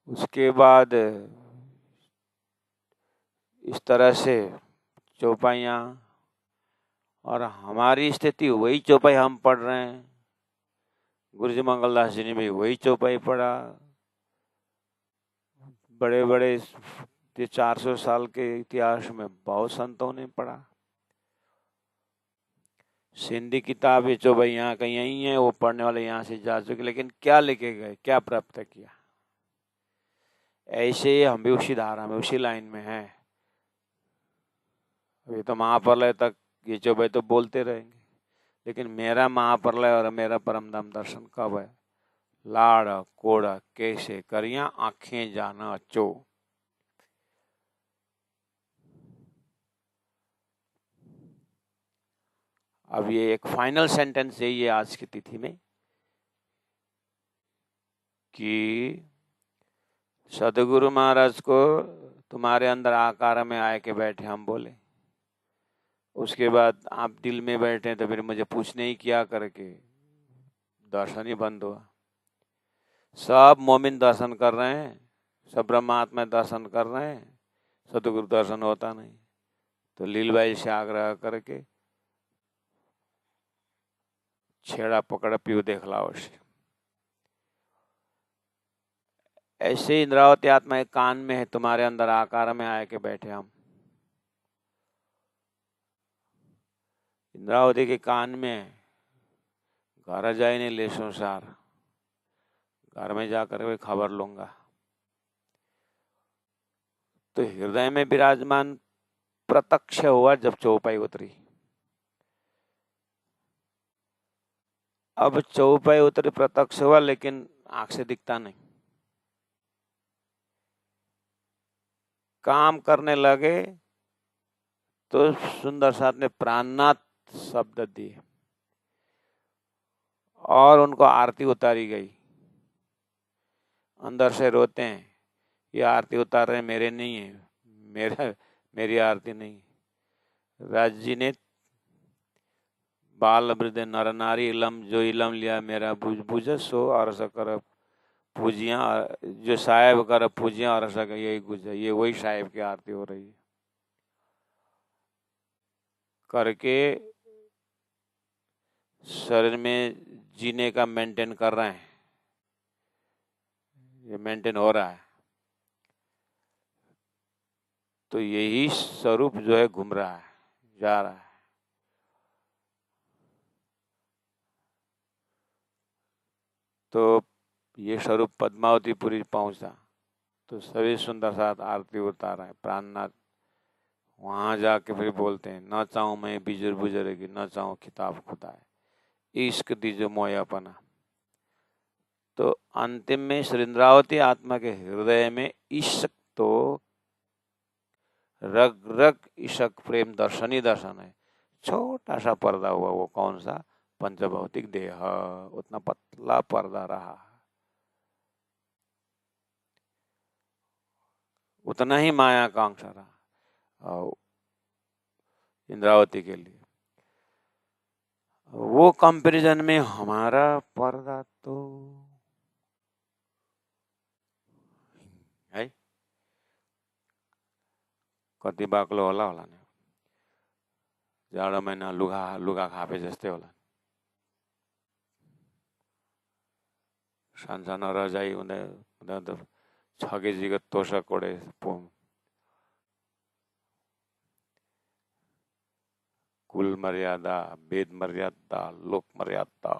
उसके बाद इस तरह से चौपाइयाँ, और हमारी स्थिति वही चौपाई हम पढ़ रहे हैं। गुरुजी मंगलदास जी ने भी वही चौपाई पढ़ा, बड़े बड़े 400 साल के इतिहास में बहुत संतों ने पढ़ा। सिंधी किताब ये चौपाई यहाँ कहीं यही है, वो पढ़ने वाले यहाँ से जा चुके, लेकिन क्या लेके गए, क्या प्राप्त किया। ऐसे हम भी उसी धारा में, उसी लाइन में हैं। अभी तो महाप्रलय तक ये चौपाई तो बोलते रहेंगे, लेकिन मेरा महाप्रलय और मेरा परमधाम दर्शन कब है? लाड़ कोड़ा कैसे करिया आंखें जाना अच्छो। अब ये एक फाइनल सेंटेंस यही है आज की तिथि में कि सदगुरु महाराज को तुम्हारे अंदर आकार में आए के बैठे हम बोले, उसके बाद आप दिल में बैठे तो फिर मुझे पूछने ही क्या करके दर्शन ही बंद हुआ। सब मोमिन दर्शन कर रहे हैं, सब ब्रह्मात्मा दर्शन कर रहे हैं, सदगुरु दर्शन होता नहीं। तो लीलबाई से आग्रह करके छेड़ा पकड़ पीऊ देख लाओ से। ऐसे इंद्रावती आत्मा एक कान में है, तुम्हारे अंदर आकार में आए के बैठे हम। इंद्रावती के कान में घर जाए नहीं ले संसार, घर में जाकर के खबर लूंगा। तो हृदय में विराजमान प्रत्यक्ष हुआ जब चौपाई उतरी। अब चौपाई उतरी, प्रत्यक्ष हुआ, लेकिन आंख से दिखता नहीं। काम करने लगे तो सुंदर साथ ने प्राणनाथ शब्द दिए और उनको आरती उतारी गई। अंदर से रोते हैं, ये आरती उतार रहे मेरे नहीं है, मेरी आरती नहीं। राज जी ने बाल वृद्ध नर नारी इलम जो इलम लिया मेरा बुझ बुझ सो अरस कर पूजिया, जो साहेब कर पूजिया अरस कर यही गुजर, ये वही साहेब की आरती हो रही है। करके शरीर में जीने का मेंटेन कर रहे हैं, ये मेंटेन हो रहा है। तो यही स्वरूप जो है घूम रहा है, जा रहा है। तो ये स्वरूप पद्मावतीपुरी पहुंचा तो सभी सुंदर साथ आरती उतारा है। प्राणनाथ वहां जाके फिर बोलते हैं, न चाहूं मैं बिजुर बुजुर्गी, न चाहूं खिताब खुदा है, इश्क दीजो मोयापना। तो अंतिम में श्री इंद्रावती आत्मा के हृदय में इश्क तो रग रग इशक प्रेम दर्शन ही दर्शन है। छोटा सा पर्दा हुआ, वो कौन सा? पंचभौतिक देह, उतना पतला पर्दा रहा, उतना ही माया का अंश रहा। और इंद्रावती के लिए वो कंपैरिजन में हमारा पर्दा तो है कति बाक्लो होला होला नि, जाडो महिना लुगा लुगा खापे जस्तै होला। सानसानो रजाई हुँदा हुँदा त 6 केजीको तोसक ओढे कुल मर्यादा, वेद मर्यादा, लोक मर्यादा,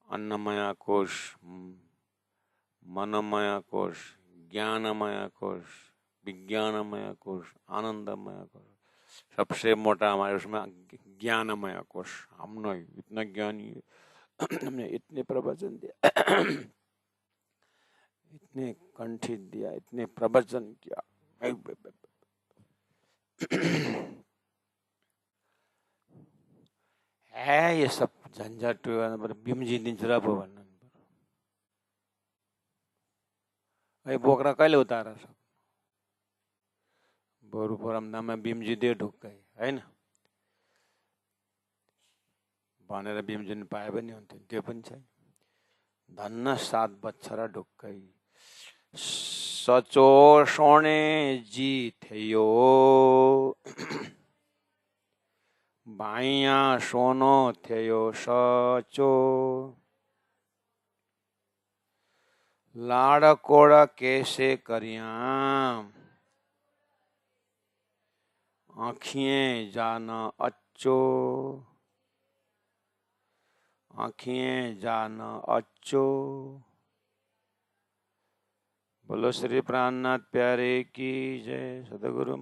अन्नमय कोश, मनमय कोश, ज्ञानमय कोश, विज्ञानमय कोश, आनंदमय कोश, सबसे मोटा हमारे उसमें ज्ञानमय कोश। हमने इतना ज्ञानी, हमने इतने प्रवचन दिया, इतने कंठित दिया, इतने प्रवचन किया, है ये सब झन्झट। भीमजी दिन्छ र पो भन्नु है, बोक्रा कहिले उतार बरु परमधाममा भीमजी दियो ढुक्कै हैन भनेर भीमजी पाए पनि हुन्थ्यो, त्यो पनि छैन। धन्न 7 बच्छर ढुक्कै सचो सोने जी थियो, भाइया सोनो थियो सचो, लाडकोड कैसे करिया, आँखिएं जान अच्छो, आँखिएं जान अच्छो। बोलो श्री प्राणनाथ प्यारे की जय। सतगुरु